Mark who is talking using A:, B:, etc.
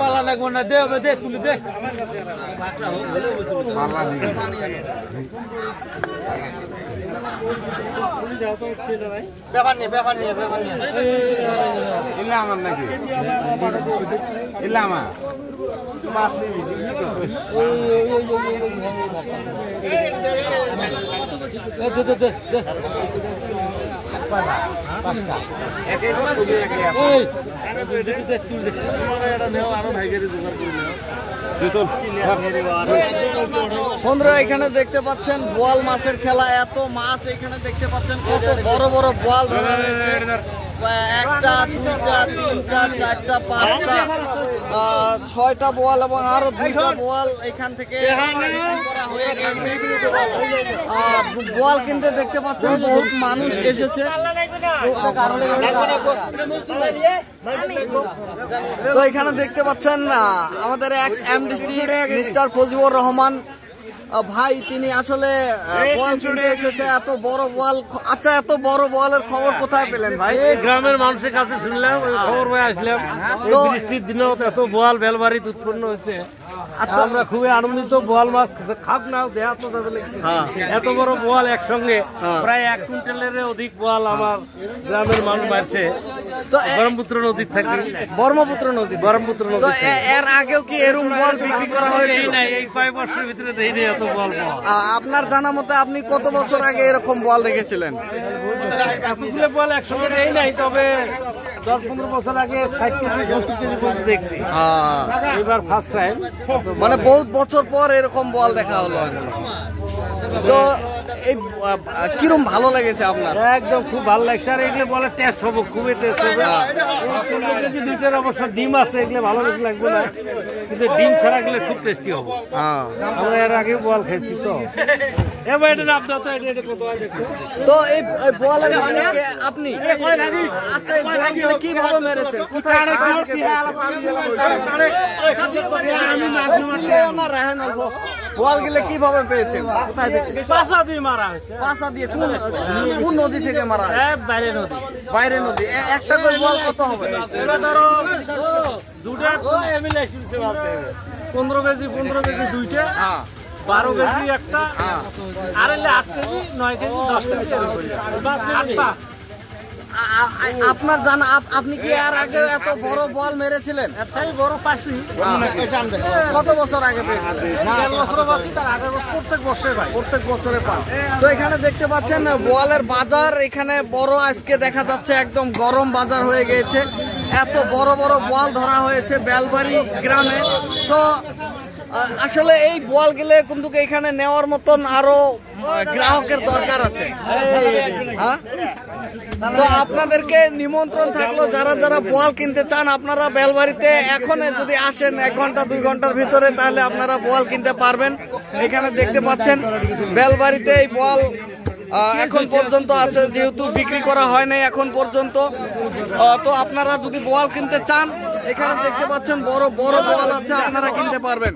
A: পালা লাগবো না, দে দে তুলে দে।
B: আমার নাকি আমার মাছ নিবি
C: বন্ধুরা এখানে দেখতে পাচ্ছেন বোয়াল মাছের খেলা। এত মাছ এখানে দেখতে পাচ্ছেন, কত বড় বড় বোয়াল ধরা হয়েছে। একটা, দুইটা, তিনটা, চারটা, পাঁচটা, 6টা বোয়াল এবং আরো 2টা বোয়াল এখান থেকে করা হয়ে গেছে। বোয়াল কিনতে দেখতে পাচ্ছেন বহুত মানুষ এসেছে। তো এখানে দেখতে পাচ্ছেন আমাদের x MD mister Fazibur Rahman ভাই, তিনি আসলে বোয়াল কিনতে এসেছে। এত বড় বোয়াল, আচ্ছা এত বড় বোয়ালের খবর কোথায় পেলেন ভাই?
A: গ্রামের মানুষের কাছে শুনলাম, খবর পেয়ে আসলাম। বৃষ্টির দিনেও এত বোয়াল বেলবাড়িতে উৎপন্ন হয়েছে। আচ্ছা, আমরা খুবই আনন্দিত। বোয়াল মাছ খাপ না দেয়া তো এত বড় বোয়াল একসঙ্গে প্রায় 1 কুইন্টালের অধিক বোয়াল আমার গ্রামের মানুষ মারছে। ব্রহ্মপুত্র নদী থাকে, ব্রহ্মপুত্র নদী। এর আগেও কি এরকম বোয়াল বিক্রি করা হয়েছে? এই কয়েক বছরের ভিতরে দেখিনি এত বোয়াল। আপনার জানা মতে আপনি কত বছর আগে এরকম বোয়াল দেখেছিলেন? বোয়াল একসঙ্গে নেই নাই, তবে 10-15 বছর আগে 60 কেজি 70 কেজি পর্যন্ত দেখছি। এবার ফার্স্ট টাইম,
C: মানে বহুত বছর পর এরকম বোয়াল দেখা হলো। তো এই কিরম ভালো লেগেছে আপনার?
A: একদম খুব ভালো লাগছে। আর এগুলো বলে টেস্ট হবে, খুবই টেস্ট হবে। 15 কেজি 2টার অবশ্য ডিম আছে, এগুলো ভালো বেশি লাগবে না, কিন্তু ডিম ছাড়া গেলে খুব টেস্টি হবে। আমরা এর আগে বোয়াল খেয়েছি। তো এবার এটা নাম দাও তো, এটা কত হয় দেখো
C: তো। এই বোয়ালের মালিক আপনি? আচ্ছা, এই বোয়ালগুলো কিভাবে মেরেছেন? কোথায় বোয়ালগুলো কিভাবে পেয়েছেন? কোথায় থেকে?
A: পাশা দিয়ে মারা হয়েছে।
C: পাশা দিয়ে? কোন নদী থেকে মারা?
A: বাইরে নদী।
C: বাইরে নদী। একটা করে বোয়াল কত হবে?
A: ধরো 2টা 15 কেজি 2টা, 12 কেজি একটা, আর 8 কেজি 9 কেজি 10 কেজি।
C: আপনার জানা, আপনি কি এর আগে এত বড় বল মেরেছিলেন?
A: এটাই বড় পাইছি।
C: কত বছর আগে পেয়েছেন?
A: প্রত্যেক বছরে পাই।
C: প্রত্যেক বছরে পান। তো এখানে দেখতে পাচ্ছেন বোয়ালের বাজার এখানে বড়, আজকে দেখা যাচ্ছে একদম গরম বাজার হয়ে গিয়েছে। এত বড় বড় বোয়াল ধরা হয়েছে বেলবাড়ি গ্রামে। তো আসলে এই বোয়াল গেলে কিন্তু এখানে নেওয়ার মতন আরো গ্রাহকের দরকার আছে। হ্যাঁ, তো আপনাদেরকে নিমন্ত্রণ থাকলো, যারা যারা বোয়াল কিনতে চান আপনারা বেলবাড়িতে এখন যদি আসেন 1 ঘন্টা 2 ঘন্টার ভিতরে, তাহলে আপনারা বোয়াল কিনতে পারবেন। এখানে দেখতে পাচ্ছেন বেলবাড়িতে এই বোয়াল এখন পর্যন্ত আছে, যেহেতু বিক্রি করা হয় নাই এখন পর্যন্ত। তো আপনারা যদি বোয়াল কিনতে চান, এখানে দেখতে পাচ্ছেন বড় বড় বোয়াল আছে, আপনারা কিনতে পারবেন।